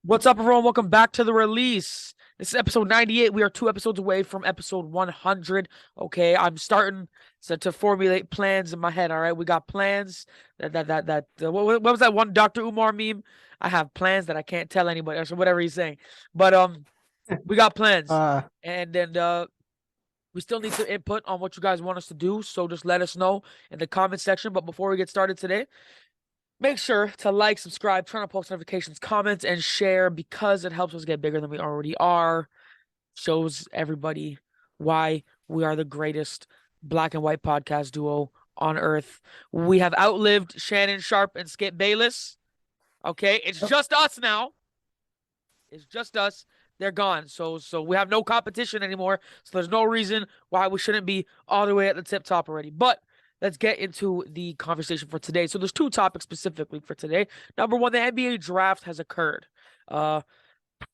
What's up, everyone? Welcome back to the release. This is episode 98. We are 2 episodes away from episode 100. Okay, I'm starting to formulate plans in my head. All right, we got plans. What was that one Dr. Umar meme? I have plans that I can't tell anybody, or whatever he's saying. But we got plans, Uh, and then we still need some input on what you guys want us to do. So just let us know in the comment section. But before we get started today, make sure to like, subscribe, turn on post notifications, comments, and share because it helps us get bigger than we already are. Shows everybody why we are the greatest black and white podcast duo on earth. We have outlived Shannon Sharp and Skip Bayless. Okay, it's just us now. It's just us. They're gone. So we have no competition anymore. So there's no reason why we shouldn't be all the way at the tip top already. But let's get into the conversation for today. So there's two topics specifically for today. Number one, the NBA draft has occurred.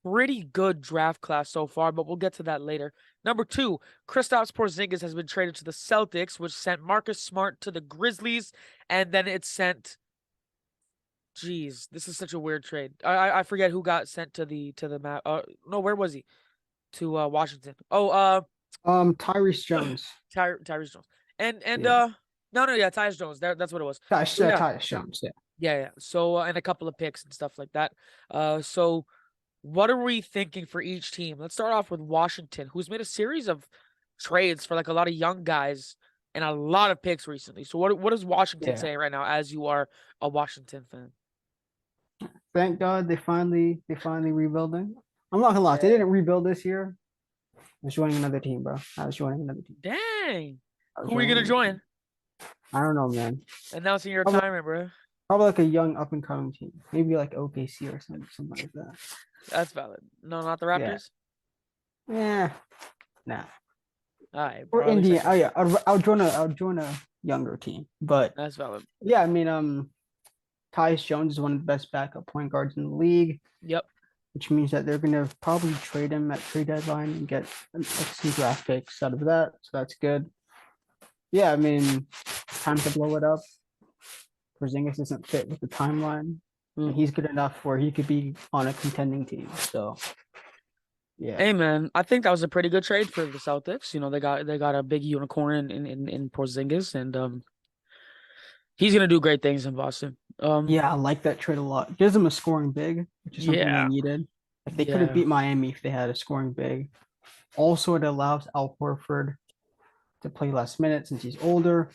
Pretty good draft class so far, but we'll get to that later. Number two, Kristaps Porzingis has been traded to the Celtics, which sent Marcus Smart to the Grizzlies, and then it sent. Jeez, this is such a weird trade. I forget who got sent to the map. No, where was he? To Washington. Tyrese Jones. Tyrese Jones. And Yeah, no, yeah, Tyus Jones. That's what it was. Tyrese, So yeah, Tyrese Jones. Yeah, yeah. So and a couple of picks and stuff like that. So what are we thinking for each team? Let's start off with Washington, who's made a series of trades for like a lot of young guys and a lot of picks recently. So what is Washington yeah. saying right now as you are a Washington fan? Thank God they finally rebuilding. I'm not gonna lie, if they didn't rebuild this year, I was joining another team, bro. I was joining another team. Dang. I was Who are you joining gonna another team. join? I don't know, man. Announcing your Probably, retirement, bro. probably like a young up and coming team. Maybe like OKC or something like that. That's valid. No, not the Yeah. Raptors. Yeah. Nah. All right, Or bro. At least I Indiana. Oh can. yeah. I'll join a younger team. But That's valid. yeah, I mean, Tyus Jones is one of the best backup point guards in the league, Yep. which means that they're going to probably trade him at trade deadline and get like some draft picks out of that. So that's good. Yeah, I mean, time to blow it up. Porzingis doesn't fit with the timeline, and he's good enough where he could be on a contending team. So yeah, Hey man, I think that was a pretty good trade for the Celtics. You know, they got a big unicorn in Porzingis, and he's gonna do great things in Boston. yeah, I like that trade a lot. Gives them a scoring big, which is something they Yeah, needed. Like they could have yeah, beat Miami if they had a scoring big. Also, it allows Al Horford to play less minutes since he's older.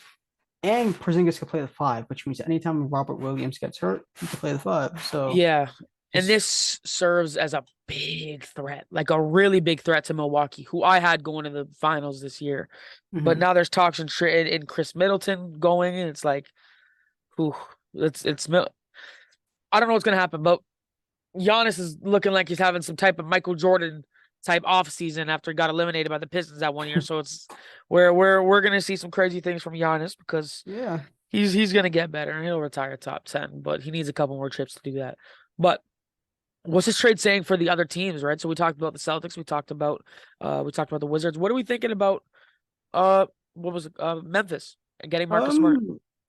And Porzingis can play the five, which means anytime Robert Williams gets hurt, he can play the five. So yeah. And just this serves as a big threat, like a really big threat to Milwaukee, who I had going to the finals this year. But mhm. now there's talks in Chris Middleton going, and it's like, whew, it's I don't know what's gonna happen, but Giannis is looking like he's having some type of Michael Jordan type off season after he got eliminated by the Pistons that one year. So it's where we're gonna see some crazy things from Giannis because Yeah. he's gonna get better and he'll retire top 10, but he needs a couple more chips to do that. But what's this trade saying for the other teams, right? So we talked about the Celtics, we talked about the Wizards. What are we thinking about uh what was it? Memphis and getting Marcus Smart?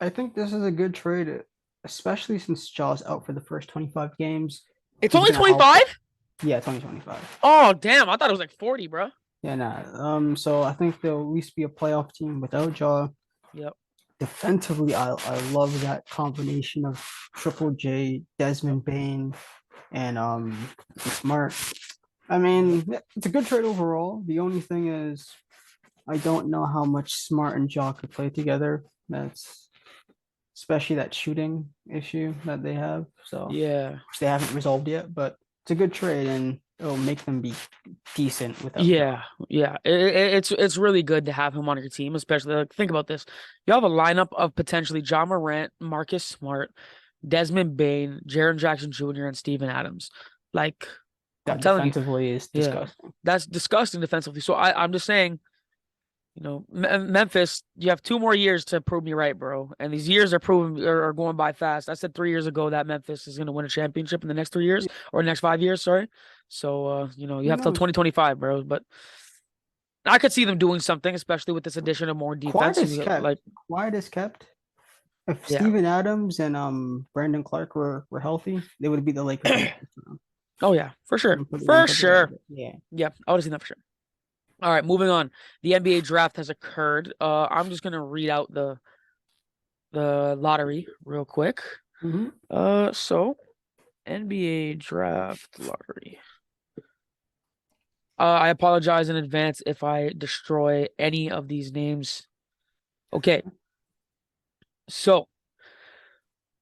I think this is a good trade, especially since Jaw's out for the first 25 games. It's He's only gonna help. 25? Yeah, 2025. Oh damn, I thought it was like 40, bro. Yeah, nah. So I think they'll at least be a playoff team without Jaw. Yep. Defensively, I love that combination of Triple J, Desmond Bain, and Smart. I mean, yeah, it's a good trade overall. The only thing is, I don't know how much Smart and Jaw could play together. That's especially that shooting issue that they have. So, Yeah. which they haven't resolved yet, but it's a good trade and it'll make them be decent without Jaw. Yeah, yeah. It's really good to have him on your team, especially like think about this. You have a lineup of potentially John Morant, Marcus Smart, Desmond Bain, Jaren Jackson Jr., and Steven Adams. Like I'm That telling you, defensively is yeah, disgusting. that's disgusting defensively. So I'm just saying, Memphis, you have 2 more years to prove me right, bro. And these years are going by fast. I said 3 years ago that Memphis is going to win a championship in the next 3 years or next 5 years. Sorry. So, you Who have till knows? 2025, bro. But I could see them doing something, especially with this addition of more Quiet defense. is kept. Like, Quiet is kept. If yeah, Steven Adams and Brandon Clark were healthy, they would beat the Lakers in the first round. Oh yeah, for You sure. want to put you want For to put it right sure. there. Yeah. Yeah, I would have seen that for sure. All right, moving on. The NBA draft has occurred. I'm just gonna read out the lottery real quick. Hmm. So NBA draft lottery. I apologize in advance if I destroy any of these names. Okay, so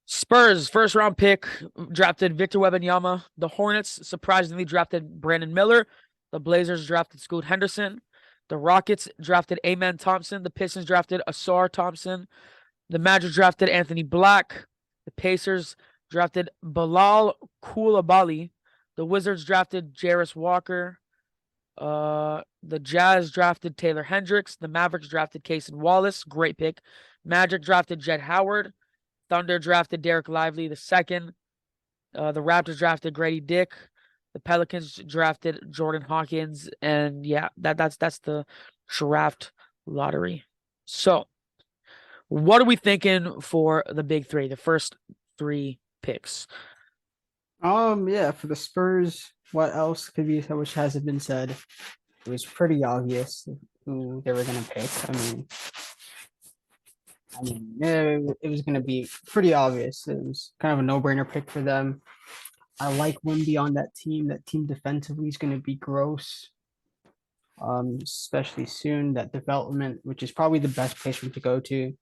Spurs first round pick drafted Victor Wembanyama. The Hornets surprisingly drafted Brandon Miller. The Blazers drafted Scoot Henderson. The Rockets drafted Amen Thompson. The Pistons drafted Asar Thompson. The Magic drafted Anthony Black. The Pacers drafted Bilal Coulibaly. The Wizards drafted Jarris Walker. The Jazz drafted Taylor Hendricks. The Mavericks drafted Cason Wallace. Great pick. Magic drafted Jed Howard. Thunder drafted Derek Lively the second. The Raptors drafted Grady Dick. The Pelicans drafted Jordan Hawkins. And yeah, that's the draft lottery. So, what are we thinking for the big three, the first three picks? Yeah, for the Spurs, what else could be which hasn't been said? It was pretty obvious who they were gonna pick. It was gonna be pretty obvious. It was kind of a no-brainer pick for them. I like Wimby on that team. That team defensively is gonna be gross. Especially soon. That development, which is probably the best place for him to go to,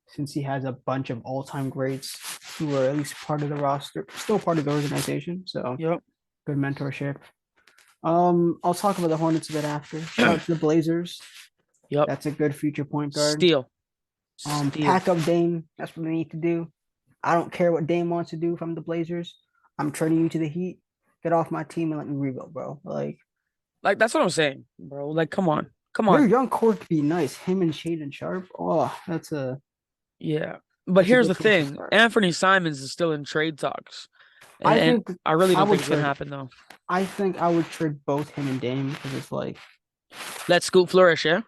since he has a bunch of all-time greats who are at least part of the roster, still part of the organization. So Yep. good mentorship. I'll talk about the Hornets a bit after. Shout out to the Blazers. Yep. That's a good future point guard. Steal. Steal. Pack up Dame. That's what they need to do. I don't care what Dame wants to do from the Blazers. I'm trading you to the Heat. Get off my team and let me rebuild, bro. Like Like that's what I'm saying, bro. Like, come on. Come their on. young core could be nice. Him and Shaden Sharp. Oh, Yeah. But that's a here's good the place to thing. start. Anthony Simons is still in trade talks. I And think I really I don't think would it's gonna trade. happen though. I think I would trade both him and Dame because it's like Let Scoot flourish, yeah?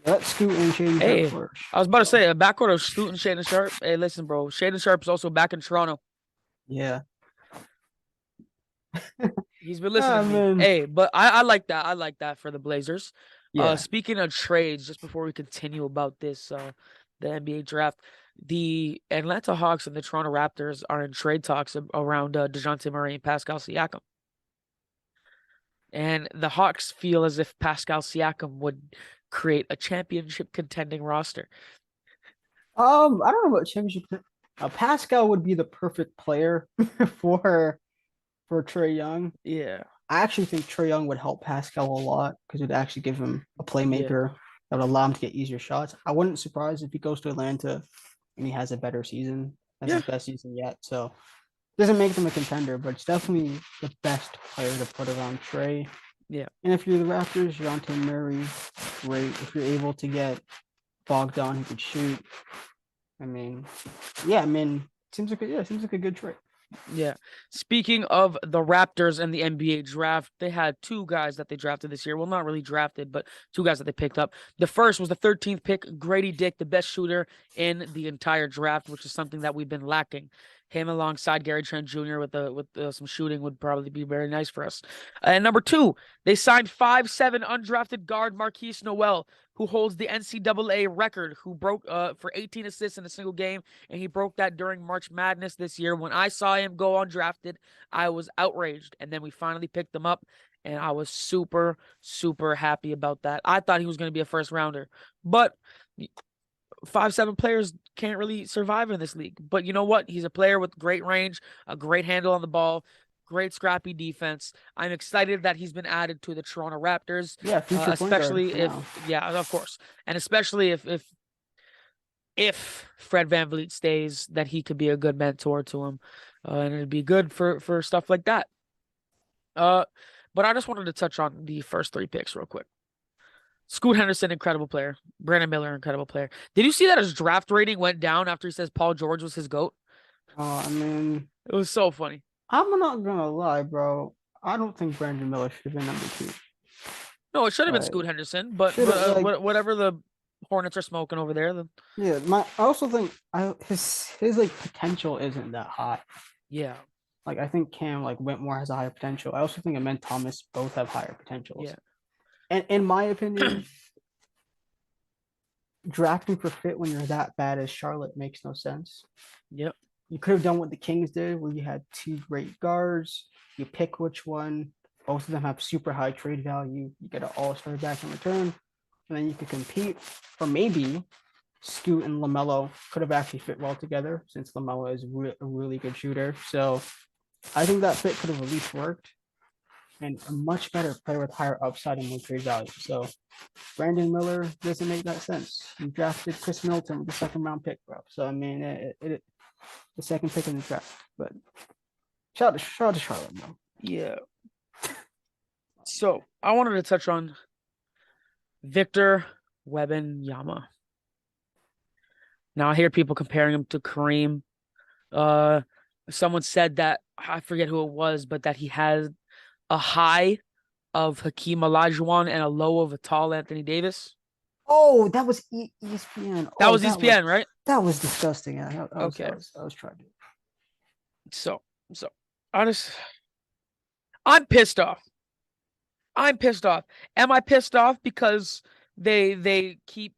let Scoot and Shaden Sharp Hey, flourish. I was about to So say a backcourt of Scoot and Shaden Sharp. Hey, listen, bro. Shaden Sharp is also back in Toronto. yeah. He's been listening Ah to me. man. Hey, but I like that. I like that for the Blazers. Yeah. Speaking of trades, just before we continue about this, the NBA draft, the Atlanta Hawks and the Toronto Raptors are in trade talks around DeJounte Murray and Pascal Siakam. And the Hawks feel as if Pascal Siakam would create a championship contending roster. I don't know about championship. Pascal would be the perfect player for for Trey Young. Yeah, I actually think Trey Young would help Pascal a lot because it would actually give him a yeah, playmaker that would allow him to get easier shots. I wouldn't surprise if he goes to Atlanta and he has a better season. That's yeah, his best season yet. So doesn't make them a contender, but it's definitely the best player to put around Trey. yeah. And if you're the Raptors, Dejounte Murray, great. If you're able to get Bogdan, who could shoot. I mean, yeah, seems like a good trade. Yeah. Speaking of the Raptors and the NBA draft, they had two guys that they drafted this year. Well, not really drafted, but two guys that they picked up. The first was the 13th pick, Grady Dick, the best shooter in the entire draft, which is something that we've been lacking. Him alongside Gary Trent Jr. with some shooting would probably be very nice for us. And number two, they signed 5'7" undrafted guard Marquise Noel, who holds the NCAA record, who broke for 18 assists in a single game, and he broke that during March Madness this year. When I saw him go undrafted, I was outraged, and then we finally picked him up, and I was super, super happy about that. I thought he was going to be a first rounder, but 5'7" players can't really survive in this league. But you know what? He's a player with great range, a great handle on the ball, great scrappy defense. I'm excited that he's been added to the Toronto Raptors, Yeah, future point guard especially for if, now. yeah, of course, and especially if Fred VanVleet stays, that he could be a good mentor to him, and it'd be good for stuff like that. But I just wanted to touch on the first three picks real quick. Scoot Henderson, incredible player. Brandon Miller, incredible player. Did you see that his draft rating went down after he says Paul George was his GOAT? I mean, It was so funny. I'm not gonna lie, bro. I don't think Brandon Miller should have been number two. No, it should have been Like, Scoot Henderson, but should have like whatever the Hornets are smoking over there, then yeah. I also think his like potential isn't that high. yeah. Like I think Cam like Whitmore has a higher potential. I also think Amen Thomas both have higher potentials. Yeah. And in my opinion, drafting for fit when you're that bad as Charlotte makes no sense. Yep. You could have done what the Kings did, where you had two great guards. You pick which one. Both of them have super high trade value. You get an all-star back in return, and then you could compete. Or maybe Scoot and LaMelo could have actually fit well together, since LaMelo is a really good shooter. So I think that fit could have at least worked, and a much better player with higher upside and more trade value. So Brandon Miller doesn't make that sense. You drafted Chris Middleton with the second round pick, bro. So I mean, the second pick in the draft. But shout out to Charlotte, bro. Yeah. So I wanted to touch on Victor Wembanyama. Now I hear people comparing him to Kareem. Uh, Someone said that I forget who it was, but that he has a high of Hakeem Olajuwon and a low of a tall Anthony Davis. Oh, that was ESPN. That Oh, was ESPN, right? that was disgusting. Yeah, Okay. I was trying to. So I just I'm pissed off. I'm pissed off. Am I pissed off because they keep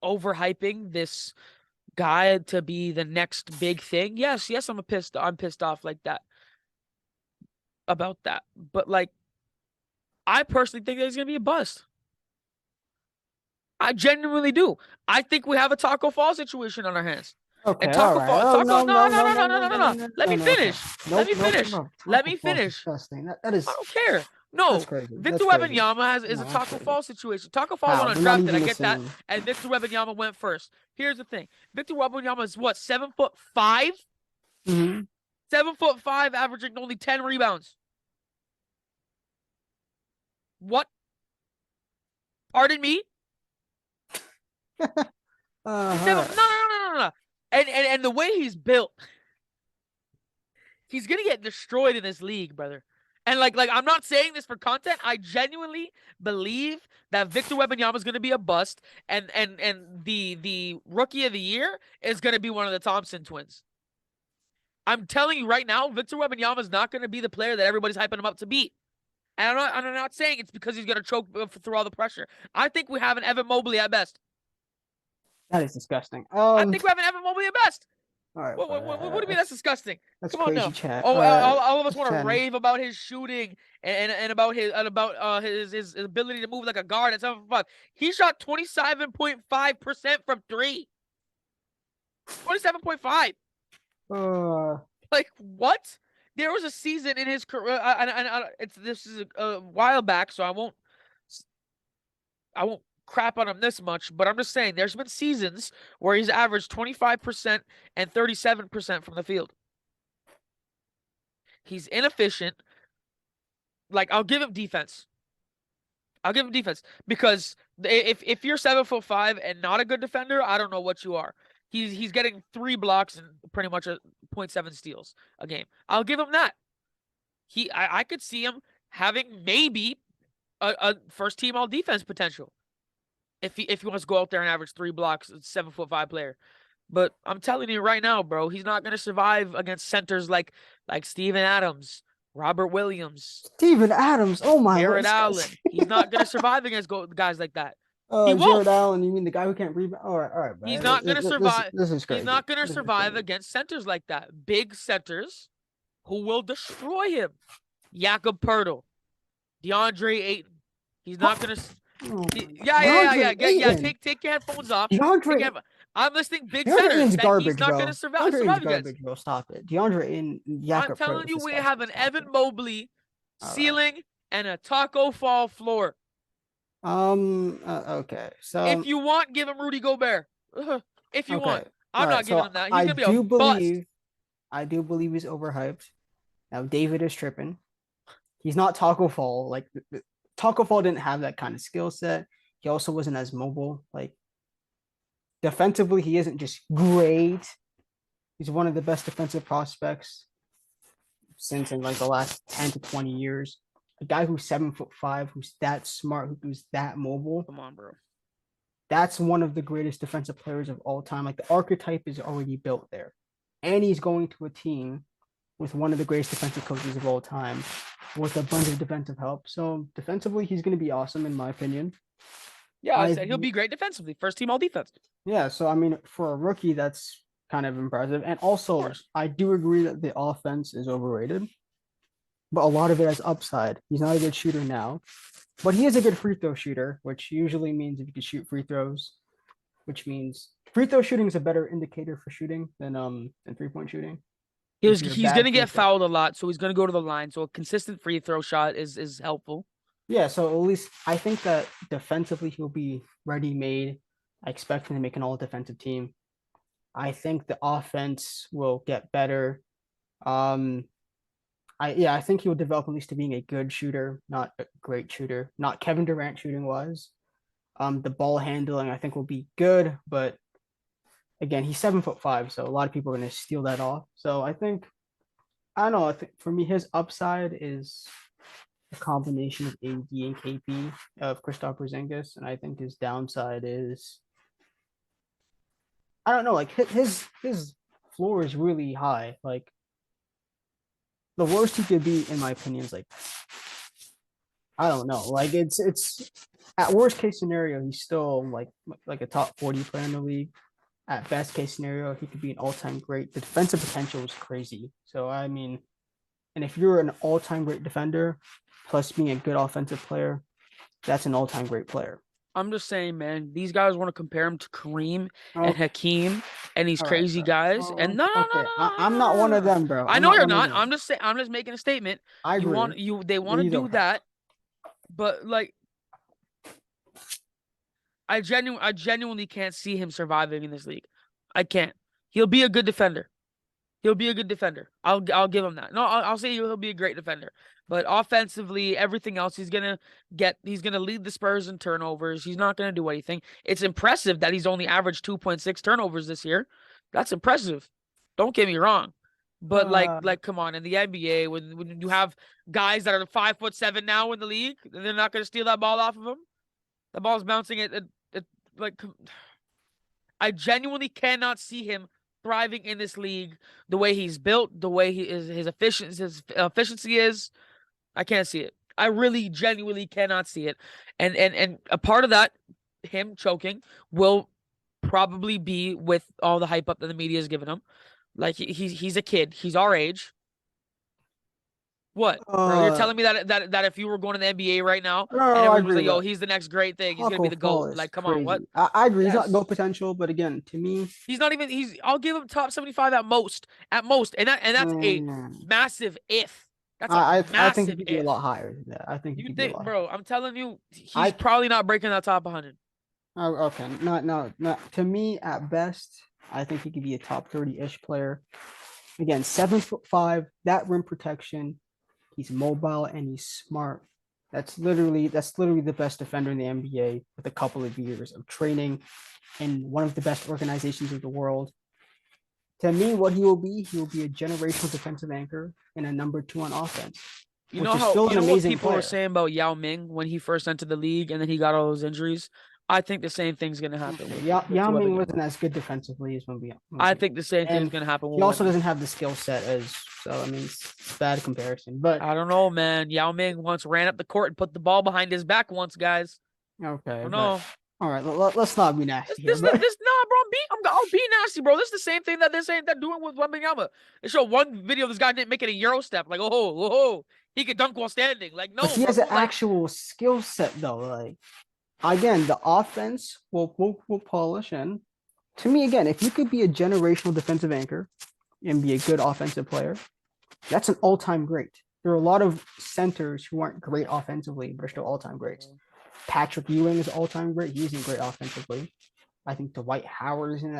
overhyping this guy to be the next big thing? Yes, I'm pissed off like that about that. But like I personally think that he's gonna be a bust. I genuinely do. I think we have a Taco Fall situation on our hands. Okay, And all Taco right. Fall, Oh Taco, no, no, no, no, no, no, no, no, no, no, no, no, no. no, Let no, me no. Okay. finish. Let Nope, me nope, finish. no. Let Taco me Fall is finish. disgusting. That I is don't care. that's No, crazy. Victor That's crazy. Wembanyama is a No, that's Taco crazy. Fall situation. Taco Fall How? went They're not undrafted. I even the get that. same. And Victor Wembanyama went first. Here's the thing. Victor Wembanyama is what, 7'5"? Mm-hmm. 7'5", averaging only 10 rebounds. What? Pardon me? He's All seven. right. No, no, no, no, no, no. And the way he's built, he's gonna get destroyed in this league, brother. And like I'm not saying this for content. I genuinely believe that Victor Wembanyama is gonna be a bust, and the rookie of the year is gonna be one of the Thompson twins. I'm telling you right now, Victor Wembanyama is not gonna be the player that everybody's hyping him up to be. And I'm not saying it's because he's gonna choke through all the pressure. I think we have an Evan Mobley at best. That is disgusting. I think we have an Evan Mobley at best. All right, What do you mean that's disgusting? that's Come on crazy now. chat. Oh, All right, all of us want to Chen. rave about his shooting and about his ability to move like a guard at 7'5". He shot 27.5% from three. 27.5. Uh, Like what? There was a season in his career, and this is a while back, so I won't crap on him this much, but I'm just saying there's been seasons where he's averaged 25% and 37% from the field. He's inefficient. Like I'll give him defense. I'll give him defense because if you're 7'5" and not a good defender, I don't know what you are. He's getting 3 blocks and pretty much a .7 steals a game. I'll give him that. I could see him having maybe a first team all defense potential if he wants to go out there and average 3 blocks, 7'5" player. But I'm telling you right now, bro, he's not gonna survive against centers like Steven Adams, Robert Williams, Steven Adams. Oh my lord, Jared this Allen. guy's. He's not gonna survive against guys like that. He won't. Jared Allen. You mean the guy who can't rebound? All right, He's man. not gonna survive. This is He's crazy. not gonna This is survive crazy. against centers like that. Big centers who will destroy him. Jakob Pertl, DeAndre Ayton. He's not gonna. Oh Yeah. DeAndre Ayton. Take your headphones off. DeAndre I'm listing big DeAndre centers Ayton's that he's garbage, not bro. gonna DeAndre Ayton's survive against. garbage, bro. Stop it. DeAndre Ayton, I'm Jakob telling Pertl, you, we disgusting. have an Stop Evan it. Mobley All right. ceiling and a Taco Fall floor. Okay. So If you want, give him Rudy Gobert. If you okay. want, All I'm right. not giving So him that. He's gonna be a bust. I do believe he's overhyped. Now David is tripping. He's not Taco Fall. Like Taco Fall didn't have that kind of skill set. He also wasn't as mobile. Like defensively, he isn't just great. He's one of the best defensive prospects since in like the last 10 to 20 years. A guy who's 7'5", who's that smart, who's that mobile. Come on, bro. That's one of the greatest defensive players of all time. Like the archetype is already built there. And he's going to a team with one of the greatest defensive coaches of all time, with a bunch of defensive help. So defensively, he's going to be awesome in my opinion. Yeah, I I said he'll be great defensively. First team all defense. Yeah, so I mean, for a rookie, that's kind of impressive. And Of also, course. I do agree that the offense is overrated, but a lot of it has upside. He's not a good shooter now, but he is a good free throw shooter, which usually means if you can shoot free throws, which means free throw shooting is a better indicator for shooting than 3-point shooting. If you're a He's bad gonna free get throw, fouled a lot, so he's gonna go to the line. So a consistent free throw shot is helpful. yeah. So at least I think that defensively he'll be ready made. I expect him to make an all defensive team. I think the offense will get better. Um, I think he will develop at least to being a good shooter, not a great shooter, not Kevin Durant shooting wise. The ball handling I think will be good, but again, he's 7'5", so a lot of people are going to steal that off. So I don't know. I think for me, his upside is a combination of AD and KP of Kristaps Porzingis, and I think his downside is I don't know. Like his floor is really high. Like the worst he could be, in my opinion, is like I don't know. Like it's at worst case scenario, he's still like a top 40 player in the league. At best case scenario, he could be an all time great. The defensive potential is crazy. So I mean, and if you're an all time great defender, plus being a good offensive player, that's an all time great player. I'm just saying, man, these guys want to compare him to Kareem and Okay, Hakeem and these all right, crazy bro. guys. And Oh, no, no, no, okay, no, I'm not no, one no, of no, no. them, bro. I I'm know not you're one of not. them. I'm just saying. I'm just making a statement. I agree. They want to Please do don't. that, but like I genuinely can't see him surviving in this league. I can't. He'll be a good defender. He'll be a good defender. I'll give him that. No, I'll say he'll be a great defender. But offensively, everything else he's gonna lead the Spurs in turnovers. He's not gonna do anything. It's impressive that he's only averaged 2.6 turnovers this year. That's impressive. Don't get me wrong. But Uh, come on, in the NBA, when you have guys that are 5'7" now in the league, they're not gonna steal that ball off of him. The ball's bouncing at like I genuinely cannot see him thriving in this league the way he's built, the way his efficiency is. I can't see it. I really genuinely cannot see it. And a part of that, him choking, will probably be with all the hype up that the media has given him. Like he's a kid. He's our age. What, bro? You're uh, telling me that if you were going to the NBA right now and no, I everyone was agree, like, "Yo, but he's the next great thing. He's gonna be Taco the GOAT." Fall is Like, come on, what? crazy. I agree. He's not Yes. go potential, but again, to me, He's not even I'll give him top 75 at most. At most. And that's a mm, massive if. That's a I think he massive could be a if. lot higher than that. I think he You could be a think, lot. bro, I'm telling you, he's I probably not breaking that top 100. oh, okay, not to me at best. I think he could be a top 30-ish player. Again, 7'5", that rim protection. He's mobile and he's smart. That's literally the best defender in the NBA with a couple of years of training in one of the best organizations of the world. To me, what he will be a generational defensive anchor and a number two on offense, which is still You an know what amazing people were player. saying about Yao Ming when he first entered the league and then he got all those injuries? I think the same thing's gonna happen Okay, with Yao Ming Wembanyama. wasn't as good defensively as I Wemby, think the same thing's and gonna happen he with also Wemby. doesn't have the skill set as so. I mean, it's a bad comparison, but I don't know, man. Yao Ming once ran up the court and put the ball behind his back once, guys. I okay, don't but know. all right, let's not be This, nasty here. this, this, But this, nah, bro. I'll be nasty, bro. This is the same thing that they're saying they're doing with Wembanyama. They show one video of this guy didn't make it a Euro step. Like, he could dunk while standing. Like, but no, he bro. has an Like, actual skill set though. Like again, the offense will polish in. To me, again, if you could be a generational defensive anchor and be a good offensive player, that's an all-time great. There are a lot of centers who aren't great offensively, but are still all-time greats. Patrick Ewing is all-time great. He isn't great offensively. I think Dwight Howard is in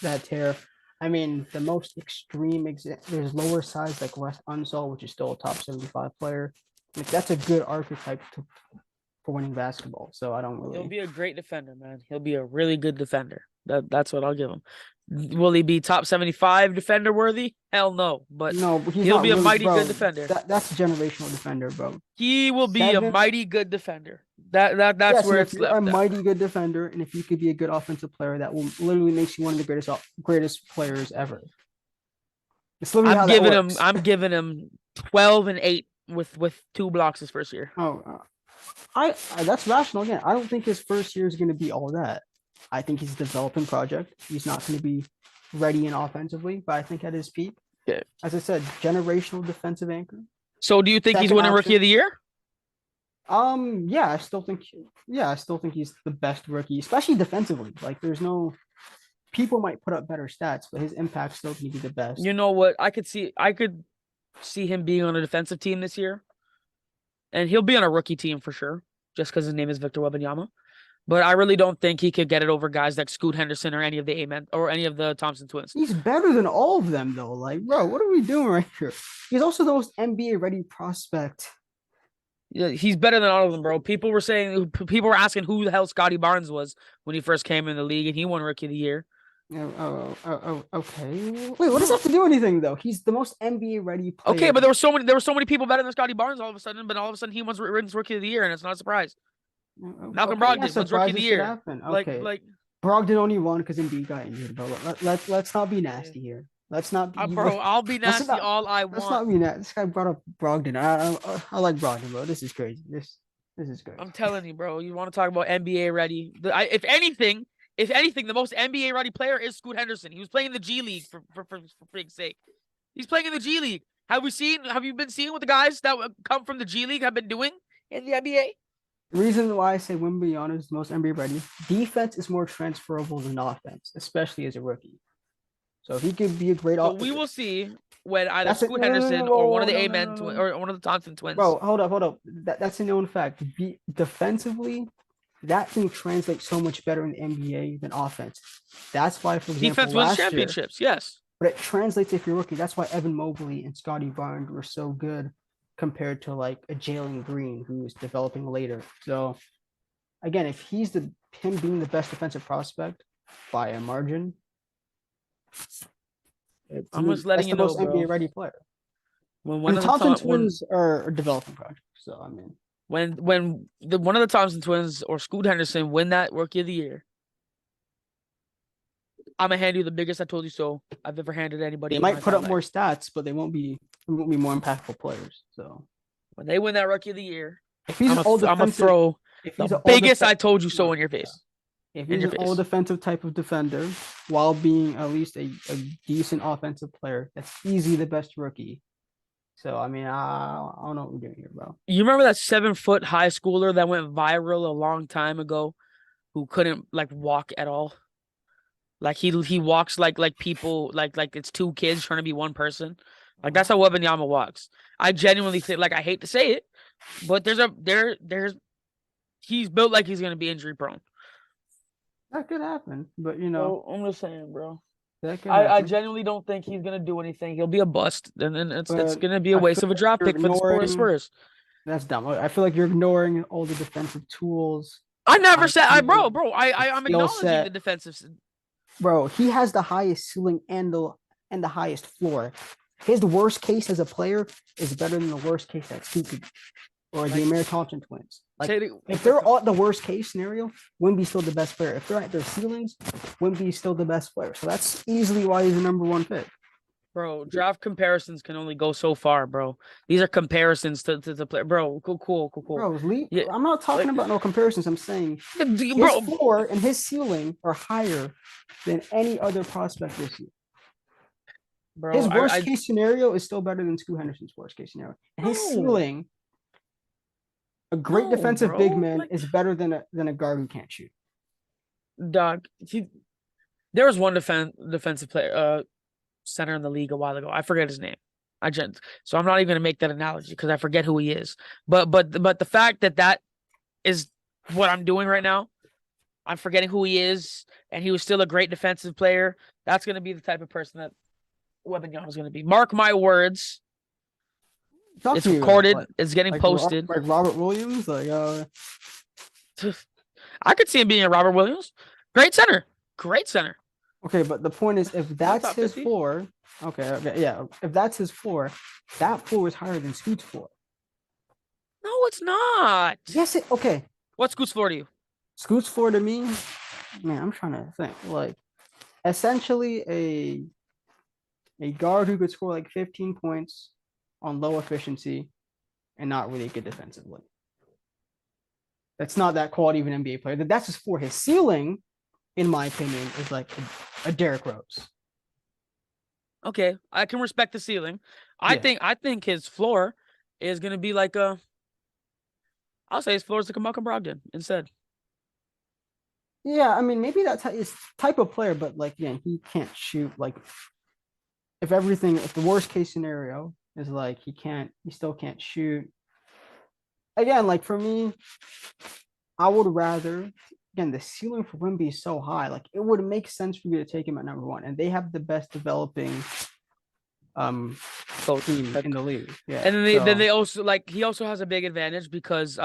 that tier. I mean, the most extreme there's lower size like Wes Unseld, which is still a top 75 player. Like that's a good archetype for winning basketball. So I don't he'll really. be a great defender, man. He'll be a really good defender. That's what I'll give him. Will he be top 75 defender worthy? Hell no. But No, but he's he'll not be a really, mighty good bro. defender. That's a generational defender, bro. He will be a Seven. mighty good defender. That's Yes, and where if it's you're a left at, bro. mighty good defender, and if you could be a good offensive player, that will literally makes you one of the greatest players ever. It's literally how that works. I'm giving him 12 and 8 with 2 blocks his first year. Oh, I that's rational again. I don't think his first year is going to be all that. I think he's a developing project. He's not going to be ready and offensively, but I think at his peak, Okay. as I said, generational defensive anchor. So do you think he's Second winning option. rookie of the year? Yeah, I still think he's the best rookie, especially defensively. Like, there's no people might put up better stats, but his impact still can be the best. You know what? I could see him being on a defensive team this year. And he'll be on a rookie team for sure, just because his name is Victor Wembanyama. But I really don't think he could get it over guys like Scoot Henderson or any of the Amen or any of the Thompson twins. He's better than all of them, though. Like, bro, what are we doing right here? He's also the most NBA ready prospect. Yeah, he's better than all of them, bro. People were asking who the hell Scotty Barnes was when he first came in the league, and he won Rookie of the Year. Okay. Wait, what does that have to do anything though? He's the most NBA ready player. Okay, but there were so many people better than Scotty Barnes all of a sudden, but all of a sudden he wins Rookie of the Year, and it's not a surprise. Malcolm Brogdon wins Rookie of the Year. Okay. Like Brogdon only won because Embiid got injured, bro. Let's not be nasty here. Let's not be, bro. I'll be nasty all I want. Let's not be nasty. This guy brought up Brogdon. I like Brogdon, bro. This is crazy. This is great. I'm telling you, bro. You want to talk about NBA ready? If anything, the most NBA ready player is Scoot Henderson. He was playing in the G League for freak's sake. He's playing in the G League. Have you been seeing what the guys that come from the G League have been doing in the NBA? The reason why I say WEMBY is the most NBA ready, defense is more transferable than offense, especially as a rookie. So if he could be a great offense. We will see when either Scoot Henderson or one of the Amen or one of the Thompson twins. Bro, hold up. That's a known fact. Defensively, that thing translates so much better in the NBA than offense. That's why, for example, defense wins championships, yes. But it translates if you're rookie. That's why Evan Mobley and Scotty Barnes were so good compared to like a Jalen Green who was developing later. So again, if he's him being the best defensive prospect by a margin, I'm just letting you know, most NBA ready player. When the Thompson twins are developing projects. So I mean, when one of the Thompson twins or Scoot Henderson win that Rookie of the Year, I'm gonna hand you the biggest "I told you so" I've ever handed anybody. They might put up more stats, but they won't be more impactful players. So when they win that Rookie of the Year, I'm gonna throw the biggest "I told you so" in your face. If he's an all defensive type of defender while being at least a decent offensive player, that's easily the best rookie. So I mean, I don't know what we're doing here, bro. You remember that 7-foot high schooler that went viral a long time ago, who couldn't like walk at all? Like he walks like people like it's two kids trying to be one person. Like that's how Wembanyama walks. I genuinely think, like, I hate to say it, but he's built like he's gonna be injury prone. That could happen, but you know, I'm just saying, bro. I genuinely don't think he's gonna do anything. He'll be a bust, and then it's gonna be a waste of a draft pick for the Spurs. That's dumb. I feel like you're ignoring all the defensive tools. I never said, I'm acknowledging the defensive. Bro, he has the highest ceiling and the highest floor. His worst case as a player is better than the worst case that Scoot or the Amir Thompson twins. Like, if they're all the worst case scenario, Wemby's still the best player. If they're at their ceilings, Wemby's still the best player. So that's easily why he's the number one pick. Bro, draft comparisons can only go so far, bro. These are comparisons to the player. Bro, cool. Bro, I'm not talking about no comparisons. I'm saying his floor and his ceiling are higher than any other prospect this year. Bro, his worst case scenario is still better than Scoot Henderson's worst case scenario. And his ceiling, a great defensive big man, is better than a guard who can't shoot. Dog, there was one defensive player, center in the league a while ago. I forget his name. So I'm not even gonna make that analogy because I forget who he is. But the fact that is what I'm doing right now, I'm forgetting who he is, and he was still a great defensive player. That's gonna be the type of person that Wembanyama is gonna be. Mark my words. It's recorded. It's getting posted. Like Robert Williams, I could see him being a Robert Williams. Great center. Okay, but the point is, if that's his floor, yeah. If that's his floor, that floor is higher than Scoot's floor. No, it's not. Yes, okay. What's Scoot's floor to you? Scoot's floor to me, man, I'm trying to think. Like, essentially a guard who could score like 15 points on low efficiency and not really good defensively. That's not that quality of an NBA player. That's just for his ceiling, in my opinion, is like a Derrick Rose. Okay, I can respect the ceiling. Yeah. I think his floor is gonna be like a. I'll say his floor is like a Malcolm Brogdon instead. Yeah, I mean, maybe that's his type of player, but like, yeah, he can't shoot. Like, if the worst case scenario is like he still can't shoot. Again, like for me, I would rather, again, the ceiling for Wemby is so high. Like, it would make sense for you to take him at number one, and they have the best developing Coach, team like, in the league. Yeah. and then So they also like he also has a big advantage because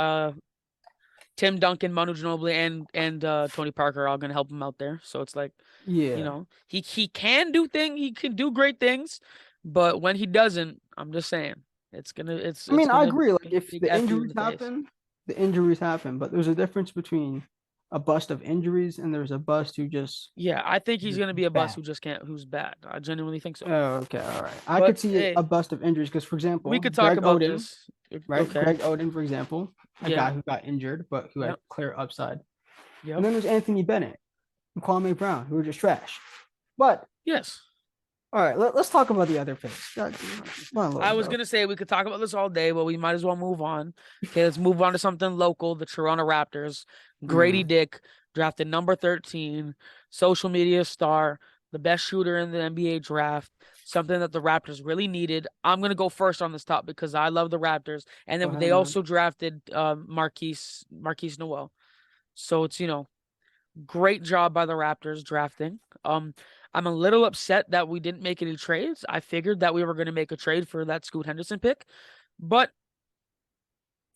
Tim Duncan, Manu Ginobili, and Tony Parker are all gonna help him out there. So it's like, yeah. he can do he can do great things, but when he doesn't, I'm just saying I it's mean, I gonna agree. Like, be a if big the F you in injuries the face. happen, the injuries happen. But there's a difference between a bust of injuries and there's a bust who just Yeah, I think he's gonna be a bust bad. who just can't who's bad. I genuinely think so. Oh, okay, all right. I But could see a hey, bust of injuries because, for we example, could talk Greg about Oden, this. right? Okay. Greg Oden, for example, a Yeah. guy who got injured but who had Yep. clear upside. And Yep. then there's Anthony Bennett and Kwame Brown, who are just trash. But Yes. all right, let's talk about the other picks. Come on, I Logan, was bro. gonna say we could talk about this all day, but we might as well move on. Okay, let's move on to something local. The Toronto Raptors. Grady Mm, Dick drafted number 13, social media star, the best shooter in the NBA draft. Something that the Raptors really needed. I'm gonna go first on this top because I love the Raptors, and go then ahead, they man. also drafted Marquise Noel. So it's great job by the Raptors drafting. I'm a little upset that we didn't make any trades. I figured that we were going to make a trade for that Scoot Henderson pick, but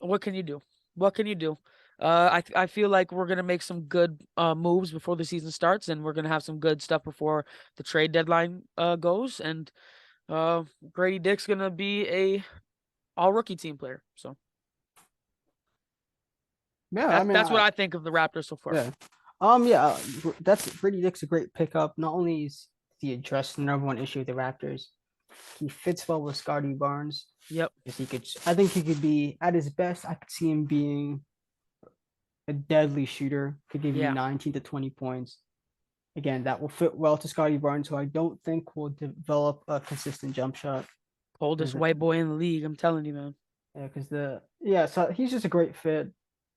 what can you do? What can you do? I feel like we're gonna make some good moves before the season starts, and we're gonna have some good stuff before the trade deadline goes. And Grady Dick's gonna be a all rookie team player. So Yeah, I mean, that's what I think of the Raptors so far. yeah, yeah, that's Brady Dick's a great pickup. Not only is he addressed the number one issue with the Raptors, he fits well with Scotty Barnes Yep. because I think he could be at his best. I could see him being a deadly shooter, could give you Yeah. 19 to 20 points. Again, that will fit well to Scotty Barnes, who I don't think will develop a consistent jump shot. Oldest white boy in the league. I'm telling you, man. Yeah, because so he's just a great fit.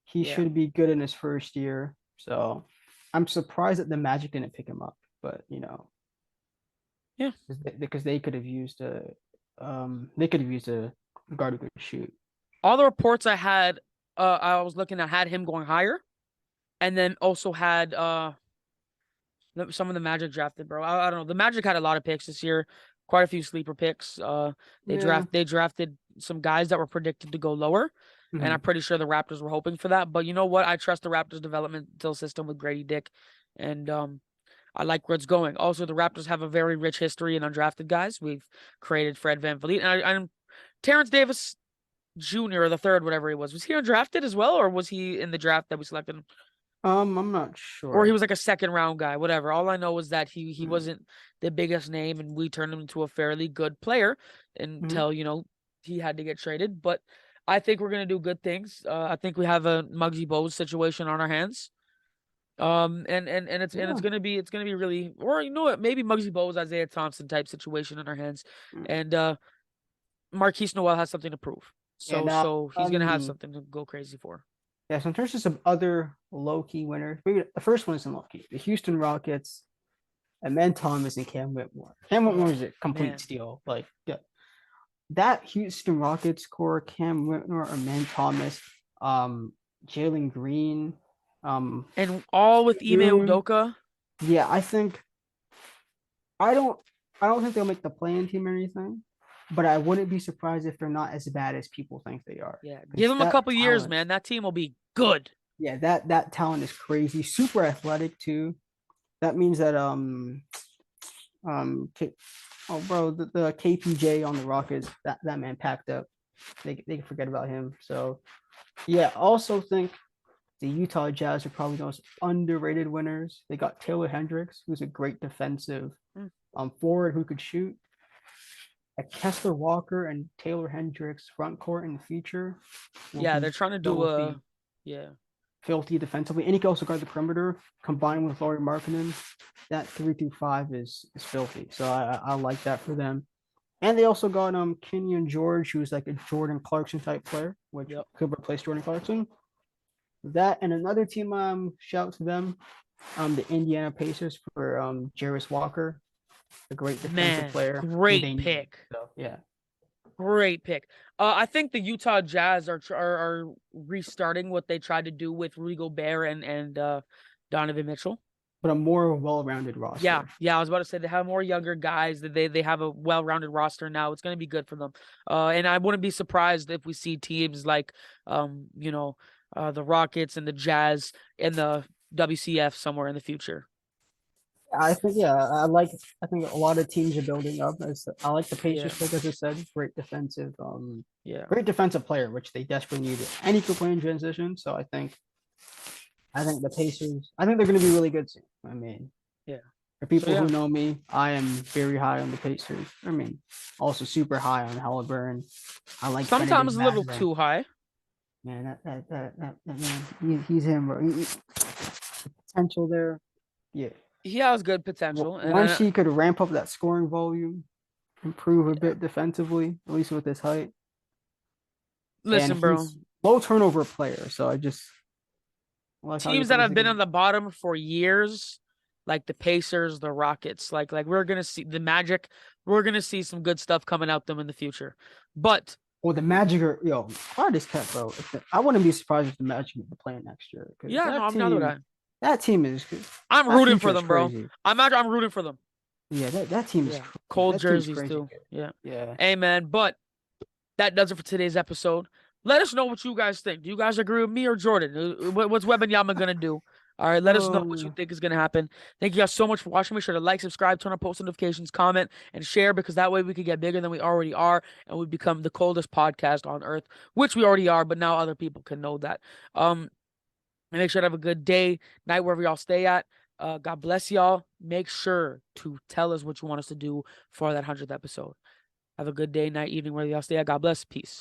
He Yeah. should be good in his first year. So I'm surprised that the Magic didn't pick him up, but Yeah. because they could have used a guard who could shoot. All the reports I was looking at had him going higher, and then also had some of the Magic drafted, bro. I don't know. The Magic had a lot of picks this year, quite a few sleeper picks. Yeah. They drafted some guys that were predicted to go lower, and I'm Mhm. pretty sure the Raptors were hoping for that. But you know what? I trust the Raptors developmental system with Grady Dick, and I like where it's going. Also, the Raptors have a very rich history in undrafted guys. We've created Fred VanVleet, and Terrence Davis Jr. or the third, whatever he was. Was he undrafted as well, or was he in the draft that we selected him? I'm not Or he sure. was like a second round guy, whatever. All I know is that he Mm-hmm. wasn't the biggest name, and we turned him into a fairly good player Mm-hmm. until he had to get traded. But I think we're gonna do good things. I think we have a Muggsy Bogues situation on our hands. And Yeah. it's gonna be really, or you know what, maybe Muggsy Bogues, Isaiah Thompson type situation in our hands, Mm. and Marquise Noel has something to prove. And So he's gonna have something to go crazy for. yeah, so in terms of some other low key winners, maybe the first one isn't low key. The Houston Rockets, and then Thomas and Cam Whitmore. Cam Whitmore Oh is a complete man. steal. Like, yeah, that Houston Rockets core, Cam Whitmore, Amen Thomas, um, Jalen Green, And all with Ime June. Udoka. Yeah, I don't I don't think they'll make the play-in team or anything, but I wouldn't be surprised if they're not as bad as people think they are. Yeah, give Because him a that couple years, talent, man. That team will be good. yeah, that talent is crazy. Super athletic too. That means that K- oh bro, the KPJ on the Rockets, that man packed up. They can forget about him. So yeah, also think the Utah Jazz are probably the most underrated winners. They got Taylor Hendricks, who's a great defensive Mm. forward who could shoot. Kessler Walker and Taylor Hendricks front court in the future will Yeah, be they're trying to do filthy, yeah. filthy defensively, and he can also guard the perimeter. Combined with Laurie Markkinen, that 3-5 is filthy. So I like that for them. And they also got Kenyon George, who's like a Jordan Clarkson type player, which Yep. could replace Jordan Clarkson. That and another team, shout out to them, the Indiana Pacers for Jarris Walker, a great defensive Man, player who great they need. pick. So yeah, Great pick. I think the Utah Jazz are restarting what they tried to do with Rudy Gobert and Donovan Mitchell. but a more well-rounded roster. Yeah. I was about to say they have more younger guys. That they have a well-rounded roster now. It's going to be good for them. And I wouldn't be surprised if we see teams like the Rockets and the Jazz in the WCF somewhere in the future. I think I think a lot of teams are building up. I like the Pacers pick, as I said, Yeah. great defensive player, which they desperately needed. And he could play in transition. So I think the Pacers, I think they're going to be really good soon. I mean, Yeah. for people yeah. who know me, I am very high on the Pacers. I mean, also super high on Halliburton. I like Sometimes Benedict a little Mathurin. too high. Man, that man, he's him, bro. Potential there. Yeah. He has good potential. And Once he could ramp up that scoring volume, improve a Yeah. bit defensively, at least with his height. Listen, And bro. he's low turnover player, so I just like how he Teams that plays have the been game. on the bottom for years, like the Pacers, the Rockets, like we're gonna see the Magic. We're gonna see some good stuff coming out them in the future. But Well, the Magic are hard as cat, bro. I wouldn't be surprised if the Magic are playing next year. yeah, no, I'm not with that. That team is. I'm that rooting future for is them, bro. crazy. I'm rooting for them. Yeah, that team is Yeah, crazy. cold That team's jerseys crazy too. good. Yeah. Yeah. Hey, man. But that does it for today's episode. Let us know what you guys think. Do you guys agree with me or Jordan? What's Wembanyama gonna do? All right, let us know what you think is gonna happen. Thank you guys so much for watching. Make sure to like, subscribe, turn on post notifications, comment, and share because that way we can get bigger than we already are and we become the coldest podcast on earth, which we already are, but now other people can know that. And make sure to have a good day, night, wherever y'all stay at. God bless y'all. Make sure to tell us what you want us to do for that 100th episode. Have a good day, night, evening, wherever y'all stay at. God bless. Peace.